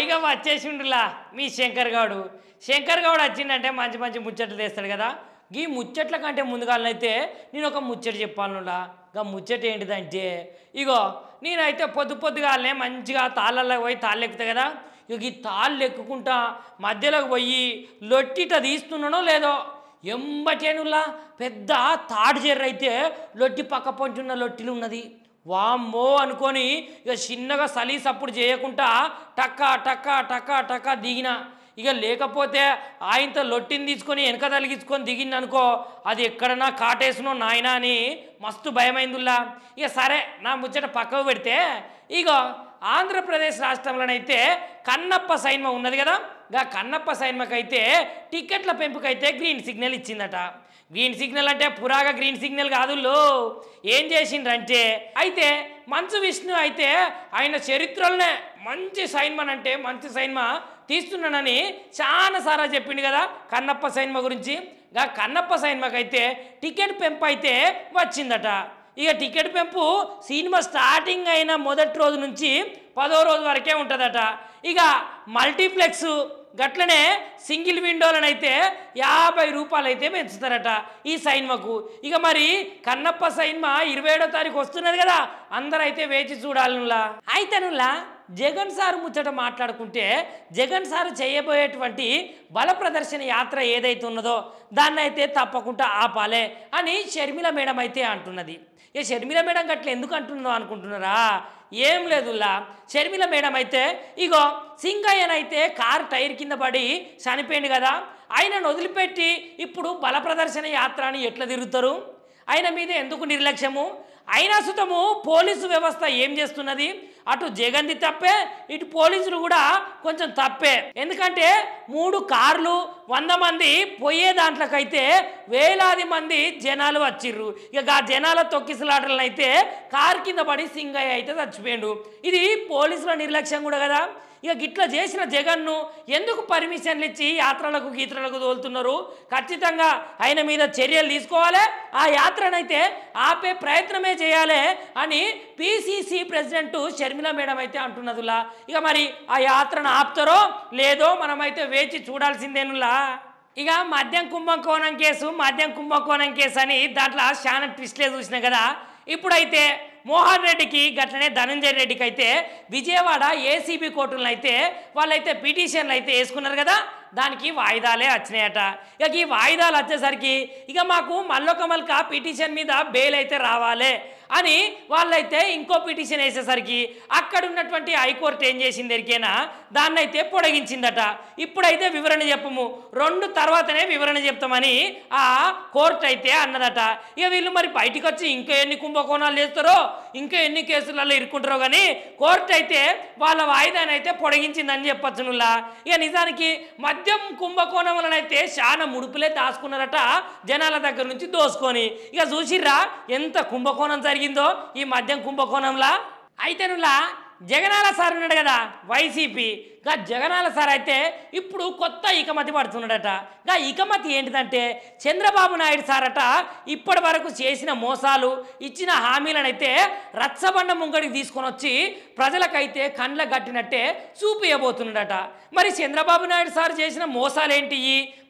ఇక వచ్చేసిండులా మీ శంకర్ గౌడు. శంకర్ గౌడ్ వచ్చిందంటే మంచి మంచి ముచ్చట్లు తెస్తాడు కదా. ఈ ముచ్చట్ల కంటే ముందుగాలనైతే నేను ఒక ముచ్చట చెప్పానులా. గా ముచ్చట ఏంటిదంటే ఇగో నేనైతే పొద్దుగాలనే మంచిగా తాళ్ళల్లో పోయి తాళ్ళు ఎక్కుతా కదా. ఇక ఈ తాళ్ళు ఎక్కుకుంటా మధ్యలోకి పోయి లొట్టిట తీస్తున్నానో లేదో ఎంబటేనులా పెద్ద తాడు జర్ర అయితే లొట్టి పక్క పొంచున్న లొట్టిలు ఉన్నది. వామ్మో అనుకొని ఇక చిన్నగా సలీస్ అప్పుడు చేయకుండా టక్కా టక్కా టక్కా టక్కా దిగిన. ఇక లేకపోతే ఆయనతో లొట్టిని తీసుకొని వెనక తలిగించుకొని దిగింది అనుకో, అది ఎక్కడన్నా కాటేసునో నాయనా అని మస్తు భయమైందిలా. ఇక సరే నా ముచ్చట పక్కకు పెడితే ఇక ఆంధ్రప్రదేశ్ రాష్ట్రంలోనైతే కన్నప్ప సైన్మ ఉన్నది కదా. గా కన్నప్ప సైన్మకైతే టికెట్ల పెంపుకైతే గ్రీన్ సిగ్నల్ ఇచ్చిందట. గ్రీన్ సిగ్నల్ అంటే పురాగా గ్రీన్ సిగ్నల్ కాదుల్లో. ఏం చేసిండ్రంటే అయితే మంచు విష్ణు అయితే ఆయన చరిత్రలోనే మంచి సైన్మన్ అంటే మంచి సైన్మ తీస్తున్నానని చాలాసార్లు చెప్పిండు కదా కన్నప్ప సైన్మ గురించి. గా కన్నప్ప సైన్మకైతే టికెట్ పెంపు అయితే వచ్చిందట. ఇక టికెట్ పెంపు సినిమా స్టార్టింగ్ అయిన మొదటి రోజు నుంచి 10వ రోజు వరకే ఉంటుందట. ఇక మల్టీప్లెక్స్ గట్లనే సింగిల్ విండోలనైతే 50 రూపాయలు అయితే పెంచుతారట ఈ సైన్మకు. ఇక మరి కన్నప్ప సైన్మ 27వ తారీఖు వస్తున్నది కదా, అందరైతే వేచి చూడాలనులా. అయితేనులా జగన్ సార్ ముచ్చట మాట్లాడుకుంటే జగన్ సార్ చేయబోయేటువంటి బల ప్రదర్శన యాత్ర ఏదైతే ఉన్నదో దాన్ని అయితే తప్పకుండా ఆపాలే అని షర్మిల మేడం అయితే అంటున్నది. ఇక షర్మిల మేడం గట్ల ఎందుకు అంటున్నదో అనుకుంటున్నారా? ఏం లేదులా, షర్మిల మేడం అయితే ఇగో సింగయ్యనైతే కారు టైర్ కింద పడి చనిపోయింది కదా, ఆయనను వదిలిపెట్టి ఇప్పుడు బల ప్రదర్శన యాత్ర అని ఎట్లా తిరుగుతారు? ఆయన మీద ఎందుకు నిర్లక్ష్యము? అయినా సుతము పోలీసు వ్యవస్థ ఏం చేస్తున్నది? అటు జగన్ది తప్పే, ఇటు పోలీసులు కూడా కొంచెం తప్పే. ఎందుకంటే 3 కార్లు 100 మంది పోయే దాంట్లోకైతే వేలాది మంది జనాలు వచ్చిర్రు. ఇక ఆ జనాల తొక్కిసలాటలను అయితే కారు కింద పడి సింగయ్య అయితే చచ్చిపోయాడు. ఇది పోలీసుల నిర్లక్ష్యం కూడా కదా. ఇక గిట్లా చేసిన జగన్ను ఎందుకు పర్మిషన్లు ఇచ్చి యాత్రలకు గీత్రలకు తోలుతున్నారు? ఖచ్చితంగా ఆయన మీద చర్యలు తీసుకోవాలి, ఆ యాత్రనైతే ఆపే ప్రయత్నమే చేయాలి అని పిసిసి ప్రెసిడెంట్ షర్మిల మేడం అయితే అంటున్నదిలా. ఇక మరి ఆ యాత్రను ఆపుతారో లేదో మనమైతే వేచి చూడాల్సిందేనులా. ఇక మద్యం కుంభకోణం కేసు అని దాంట్లో చాలా ట్విస్ట్లే చూసినా కదా. ఇప్పుడైతే మోహన్ రెడ్డికి గట్లనే ధనంజయ రెడ్డికి అయితే విజయవాడ ఏసీబీ కోర్టులను అయితే వాళ్ళైతే పిటిషన్లు అయితే వేసుకున్నారు కదా, దానికి వాయిదాలే వచ్చినాయట. ఇక ఈ వాయిదాలు వచ్చేసరికి ఇక మాకు మల్లొక పిటిషన్ మీద బెయిల్ అయితే రావాలి అని వాళ్ళైతే ఇంకో పిటిషన్ వేసేసరికి అక్కడ ఉన్నటువంటి హైకోర్టు ఏం చేసింది ఎరికేనా, దాన్ని అయితే పొడిగించిందట. ఇప్పుడైతే వివరణ చెప్పము, 2 తర్వాతనే వివరణ చెప్తామని ఆ కోర్టు అయితే అన్నదట. ఇక వీళ్ళు మరి బయటికి వచ్చి ఇంకా ఎన్ని కుంభకోణాలు చేస్తారో, ఇంకా ఎన్ని కేసులలో ఇరుక్కుంటారో కానీ కోర్టు అయితే వాళ్ళ వాయిదాన్ని అయితే పొడిగించిందని చెప్పచ్చునులా. ఇక నిజానికి మద్యం కుంభకోణం వలనైతే చాలా ముడుపులే దాచుకున్నారట జనాల దగ్గర నుంచి దోసుకొని. ఇక చూసిర్రా ఎంత కుంభకోణం జరిగిందో ఈ మద్యం కుంభకోణంలా. అయితేనులా జగనాల సార్ ఉన్నాడు కదా వైసీపీ, గా జగనాల సార్ అయితే ఇప్పుడు కొత్త ఇకమతి పడుతున్నాడట. గా ఇకమతి ఏంటిదంటే చంద్రబాబు నాయుడు సార్ అట ఇప్పటి వరకు చేసిన మోసాలు ఇచ్చిన హామీలనైతే రచ్చబండ ముంగడికి తీసుకొని వచ్చి ప్రజలకైతే కండ్ల గట్టినట్టే చూపియబోతున్నాడట. మరి చంద్రబాబు నాయుడు సార్ చేసిన మోసాలు ఏంటి?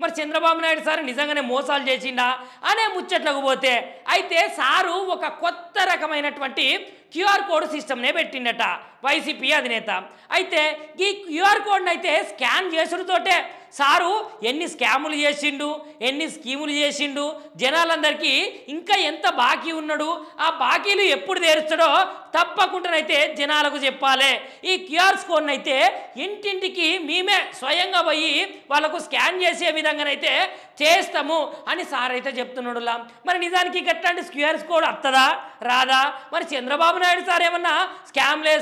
మరి చంద్రబాబు నాయుడు సార్ నిజంగానే మోసాలు చేసిండా అనే ముచ్చట్లకు పోతే అయితే సారు ఒక కొత్త రకమైనటువంటి క్యూఆర్ కోడ్ సిస్టమ్నే పెట్టిండట వైసీపీ అధినేత. అయితే ఈ క్యూఆర్ కోడ్ని అయితే స్కాన్ చేసుడుతోటే సారు ఎన్ని స్కాములు చేసిండు, ఎన్ని స్కీములు చేసిండు, జనాలందరికీ ఇంకా ఎంత బాకీ ఉన్నాడు, ఆ బాకీలు ఎప్పుడు తీరుస్తాడో తప్పకుండానైతే జనాలకు చెప్పాలి. ఈ క్యూఆర్ కోడ్ని అయితే ఇంటింటికి మేమే స్వయంగా పోయి వాళ్ళకు స్కాన్ చేసే విధంగానైతే చేస్తాము అని సార్ అయితే చెప్తున్నాడులా. మరి నిజానికి గట్లాంటి క్యూఆర్ కోడ్ వస్తుందా రాదా? మరి చంద్రబాబు నాయుడు సార్ ఏమన్నా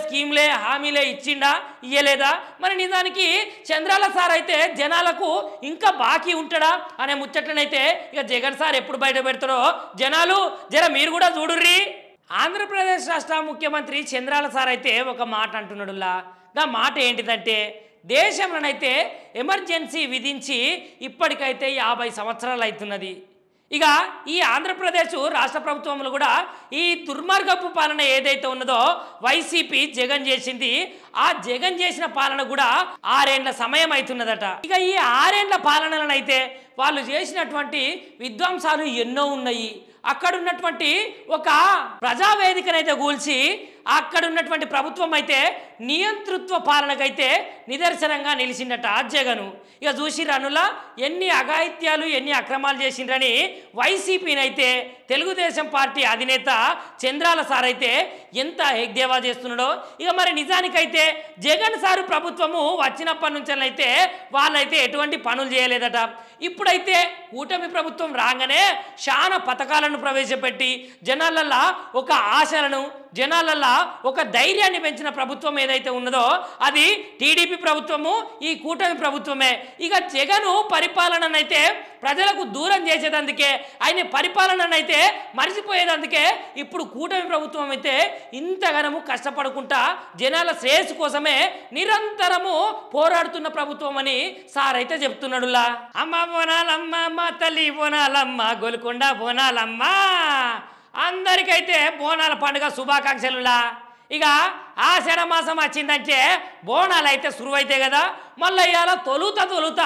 స్కీమ్లే హామీలే ఇచ్చిండా ఇయ్యలేదా? మరి నిజానికి చంద్రాల సార్ అయితే జనాలకు ఇంకా బాకీ ఉంటాడా అనే ముచ్చట్లనైతే ఇక జగన్ సార్ ఎప్పుడు బయట పెడతారో జనాలు జర మీరు కూడా చూడుర్రి. ఆంధ్రప్రదేశ్ రాష్ట్ర ముఖ్యమంత్రి చంద్రాల సార్ అయితే ఒక మాట అంటున్నాడులా. దా మాట ఏంటిదంటే దేశంలోనైతే ఎమర్జెన్సీ విధించి ఇప్పటికైతే 50 సంవత్సరాలు అవుతున్నది. ఇక ఈ ఆంధ్రప్రదేశ్ రాష్ట్ర ప్రభుత్వంలో కూడా ఈ దుర్మార్గపు పాలన ఏదైతే ఉన్నదో వైసీపీ జగన్ చేసింది, ఆ జగన్ చేసిన పాలన కూడా 6 ఏళ్ల సమయం అవుతున్నదట. ఇక ఈ 6 ఏళ్ల పాలనలను అయితే వాళ్ళు చేసినటువంటి విధ్వంసాలు ఎన్నో ఉన్నాయి. అక్కడ ఉన్నటువంటి ఒక ప్రజావేదికనైతే కూల్చి అక్కడ ఉన్నటువంటి ప్రభుత్వం అయితే నియంతృత్వ పాలనకైతే నిదర్శనంగా నిలిచిందట జగను. ఇక చూసిరనులా ఎన్ని అఘాయిత్యాలు ఎన్ని అక్రమాలు చేసిండ్రని వైసీపీని అయితే తెలుగుదేశం పార్టీ అధినేత చంద్రాల సార్ అయితే ఎంత ఎగ్దేవా చేస్తున్నాడో. ఇక మరి నిజానికైతే జగన్ సారు ప్రభుత్వము వచ్చినప్పటి నుంచి అయితే వాళ్ళైతే ఎటువంటి పనులు చేయలేదట. ఇప్పుడైతే కూటమి ప్రభుత్వం రాగానే చాలా పథకాలను ప్రవేశపెట్టి జనాలల్లా ఒక ఆశలను జనాలల్లా ఒక ధైర్యాన్ని పెంచిన ప్రభుత్వం ఏదైతే ఉన్నదో అది టీడీపీ ప్రభుత్వము, ఈ కూటమి ప్రభుత్వమే. ఇక జగను పరిపాలననైతే ప్రజలకు దూరం చేసేదందుకే, ఆయన పరిపాలననైతే మరిచిపోయేదందుకే ఇప్పుడు కూటమి ప్రభుత్వం అయితే ఇంతగానము కష్టపడుకుంటా జనాల శ్రేయస్సు కోసమే నిరంతరము పోరాడుతున్న ప్రభుత్వం అని సార్ అయితే చెప్తున్నాడులా. అమ్మ బోనాలమ్మ, మా తల్లి బోనాలమ్మ, గోల్కొండ బోనాలమ్మ, అందరికైతే బోనాల పండుగ శుభాకాంక్షలులా. ఇక ఆషాఢ మాసం వచ్చిందంటే బోనాలు అయితే సురువైతే కదా. మళ్ళీ ఇవాళ తొలుత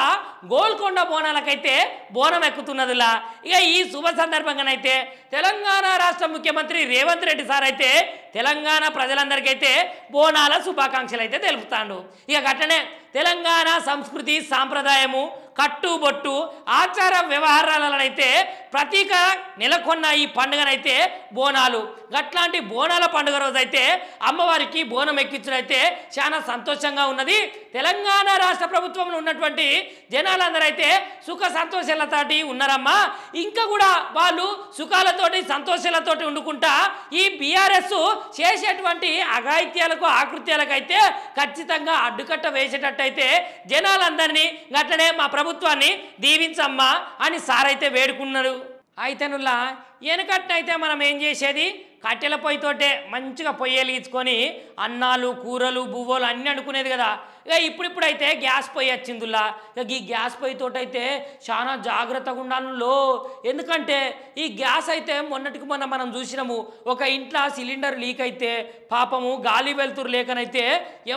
గోల్కొండ బోనాలకైతే బోనం ఎక్కుతున్నదిలా. ఇక ఈ శుభ సందర్భంగానైతే తెలంగాణ రాష్ట్ర ముఖ్యమంత్రి రేవంత్ రెడ్డి సార్ అయితే తెలంగాణ ప్రజలందరికైతే బోనాల శుభాకాంక్షలు అయితే తెలుపుతాడు. ఇక అట్లనే తెలంగాణ సంస్కృతి సాంప్రదాయము కట్టుబొట్టు ఆచార వ్యవహారాలనైతే ప్రతీక నెలకొన్న ఈ పండుగనైతే బోనాలు. అట్లాంటి బోనాల పండుగ రోజైతే అమ్మవారికి బోనం ఎక్కించడం అయితే చాలా సంతోషంగా ఉన్నది. తెలంగాణ రాష్ట్ర ప్రభుత్వంలో ఉన్నటువంటి జనాలందరూ అయితే సుఖ సంతోషాలతోటి ఉన్నారమ్మా. ఇంకా కూడా వాళ్ళు సుఖాలతోటి సంతోషాలతోటి వండుకుంటా ఈ బీఆర్ఎస్ చేసేటువంటి అఘాయిత్యాలకు ఆకృత్యాలకు అయితే ఖచ్చితంగా అడ్డుకట్ట వేసేటట్టయితే జనాలందరినీ గట్లనే మా ప్రభుత్వాన్ని దీవించమ్మా అని సార్ అయితే వేడుకున్నారు. అయితేనుల్లా వెనకట్నైతే మనం ఏం చేసేది కట్టెల పొయ్యితోటే మంచిగా పొయ్యి వెలిగించుకొని అన్నాలు కూరలు బువ్వలు అన్నీ అనుకునేది కదా. ఇక ఇప్పుడిప్పుడైతే గ్యాస్ పొయ్యి వచ్చిందిలా. ఇక ఈ గ్యాస్ పొయ్యితోటైతే చాలా జాగ్రత్తగా ఉండాలో. ఎందుకంటే ఈ గ్యాస్ అయితే మొన్నటికి మొన్న మనం చూసినాము, ఒక ఇంట్లో సిలిండర్ లీక్ అయితే పాపము గాలి వెలుతురు లేకనైతే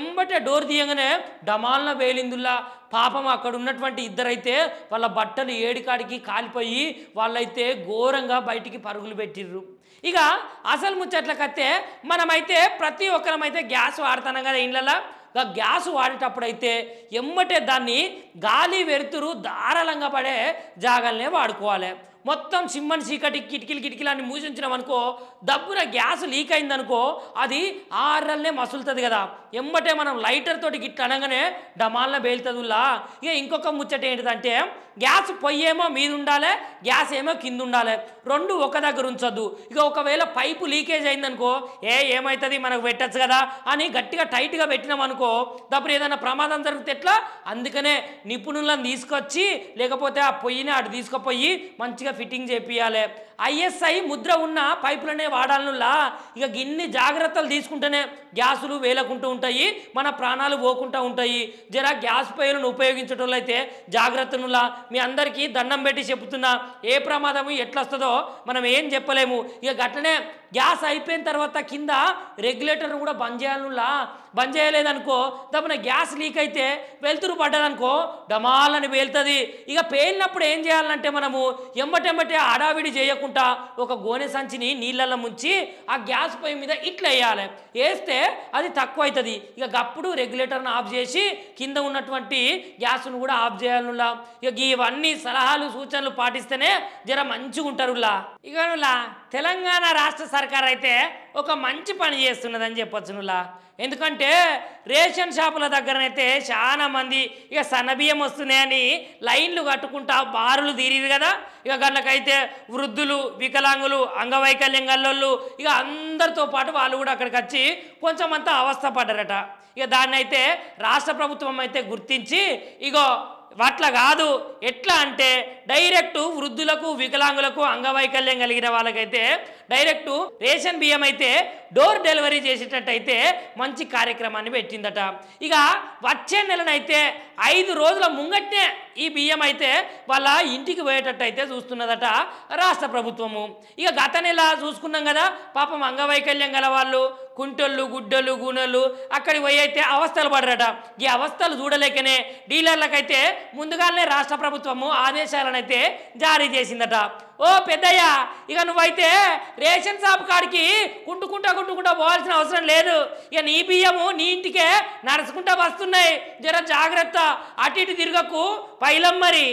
ఎంబటే డోర్ తీయగానే డమాల్న వేలిందుల్లా. పాపం అక్కడ ఉన్నటువంటి ఇద్దరైతే వాళ్ళ బట్టలు ఏడికాడికి కాలిపోయి వాళ్ళైతే ఘోరంగా బయటికి పరుగులు పెట్టిర్రు. ఇక అసలు ముచ్చట్లకైతే మనమైతే ప్రతి ఒక్కరమైతే గ్యాస్ వాడుతున్నాం కదా ఇళ్ళల్లో. గ్యాస్ వాడేటప్పుడైతే ఎమ్మటే దాన్ని గాలి వెలుతురు ధారాళంగా పడే జాగాలనే వాడుకోవాలి. మొత్తం సిమ్మని చీకటి కిటికీలు అన్ని మూసి ఉంచినామనుకో దబ్బున గ్యాస్ లీక్ అయిందనుకో అది ఆర్రల్నే మసులుతుంది కదా. ఎమ్మటే మనం లైటర్ తోటి గిట్ల అనగానే డమాల్న బేలుతుందిలా. ఇక ఇంకొక ముచ్చట ఏంటిదంటే గ్యాస్ పొయ్యేమో మీద ఉండాలి, గ్యాస్ ఏమో కింద ఉండాలి. రెండు ఒక దగ్గర ఉంచొద్దు. ఇక ఒకవేళ పైపు లీకేజ్ అయిందనుకో ఏమవుతుంది మనకు పెట్టచ్చు కదా అని గట్టిగా టైట్గా పెట్టినామనుకో దప్పుడు ఏదైనా ప్రమాదం జరిగితే ఎట్లా. అందుకనే నిపుణులను తీసుకొచ్చి లేకపోతే ఆ పొయ్యిని అటు తీసుకుపోయి మంచిగా ఫిట్టింగ్ చేపియాలి. ఐఎస్ఐ ముద్ర ఉన్న పైపులనే వాడాలనులా. ఇక ఇన్ని జాగ్రత్తలు తీసుకుంటేనే గ్యాసులు వేలకుంటూ ఉంటాయి, మన ప్రాణాలు పోకుండా ఉంటాయి. జర గ్యాస్ పొయ్యిలను ఉపయోగించడంలో అయితే జాగ్రత్తనులా. మీ అందరికీ దండం పెట్టి చెప్తున్నా, ఏ ప్రమాదము ఎట్లా వస్తుందో మనం ఏం చెప్పలేము. ఇక గట్లనే గ్యాస్ అయిపోయిన తర్వాత కింద రెగ్యులేటర్ను కూడా బంద్ చేయాలనులా. బంద్ చేయలేదనుకో తప్పన గ్యాస్ లీక్ అయితే వెలుతురు పడ్డదనుకో డమాలని పేలుతుంది. ఇక పేలినప్పుడు ఏం చేయాలంటే మనము ఎమ్మటెమ్మటే అడావిడి చేయకుండా ఒక గోనె సంచిని నీళ్ళల్లో ముంచి ఆ గ్యాస్ పొయ్యి మీద ఇట్లా వేయాలి. వేస్తే అది తక్కువ అవుతుంది. ఇక అప్పుడు రెగ్యులేటర్ను ఆఫ్ చేసి కింద ఉన్నటువంటి గ్యాస్ను కూడా ఆఫ్ చేయాలనులా. ఇక ఇవన్నీ సలహాలు సూచనలు పాటిస్తేనే జర మంచిగా ఉంటారులా. ఇక తెలంగాణ రాష్ట్ర సర్కార్ అయితే ఒక మంచి పని చేస్తున్నదని చెప్పొచ్చునులా. ఎందుకంటే రేషన్ షాపుల దగ్గరనైతే చాలా మంది ఇక సన్నబియ్యం వస్తున్నాయని లైన్లు కట్టుకుంటా బారులు తీరిరు కదా. ఇక గన్నకైతే వృద్ధులు వికలాంగులు అంగవైకల్యం గల్లోళ్ళు ఇక అందరితో పాటు వాళ్ళు కూడా అక్కడికి వచ్చి కొంచెం అంతా అవస్థ పడ్డారట. ఇక దాన్ని అయితే రాష్ట్ర ప్రభుత్వం అయితే గుర్తించి ఇగో అట్లా కాదు ఎట్లా అంటే డైరెక్ట్ వృద్ధులకు వికలాంగులకు అంగవైకల్యం కలిగిన వాళ్ళకైతే డైరెక్ట్ రేషన్ బియ్యం అయితే డోర్ డెలివరీ చేసేటట్టయితే మంచి కార్యక్రమాన్ని పెట్టిందట. ఇక వచ్చే నెలనైతే 5 రోజుల ముంగట్నే ఈ బియ్యం అయితే వాళ్ళ ఇంటికి పోయేటట్టు అయితే చూస్తున్నదట రాష్ట్ర ప్రభుత్వము. ఇక గత నెల చూసుకున్నాం కదా, పాపం అంగవైకల్యం గల వాళ్ళు కుంటోళ్ళు గుడ్డోళ్ళు గూనెళ్ళు అక్కడికి పోయి అయితే అవస్థలు పడరట. ఈ అవస్థలు చూడలేకనే డీలర్లకైతే ముందుగానే రాష్ట్ర ప్రభుత్వము ఆదేశాలను అయితే జారీ చేసిందట. ఓ పెద్దయ్య, ఇక నువ్వైతే రేషన్ షాప్ కాడికి కుంటుకుంటా పోవాల్సిన అవసరం లేదు. ఇక నీ బియ్యము నీ ఇంటికే నడుచుకుంటా వస్తున్నాయి, జర జాగ్రత్త, అటు ఇటు తిరగకు పైలం మరి.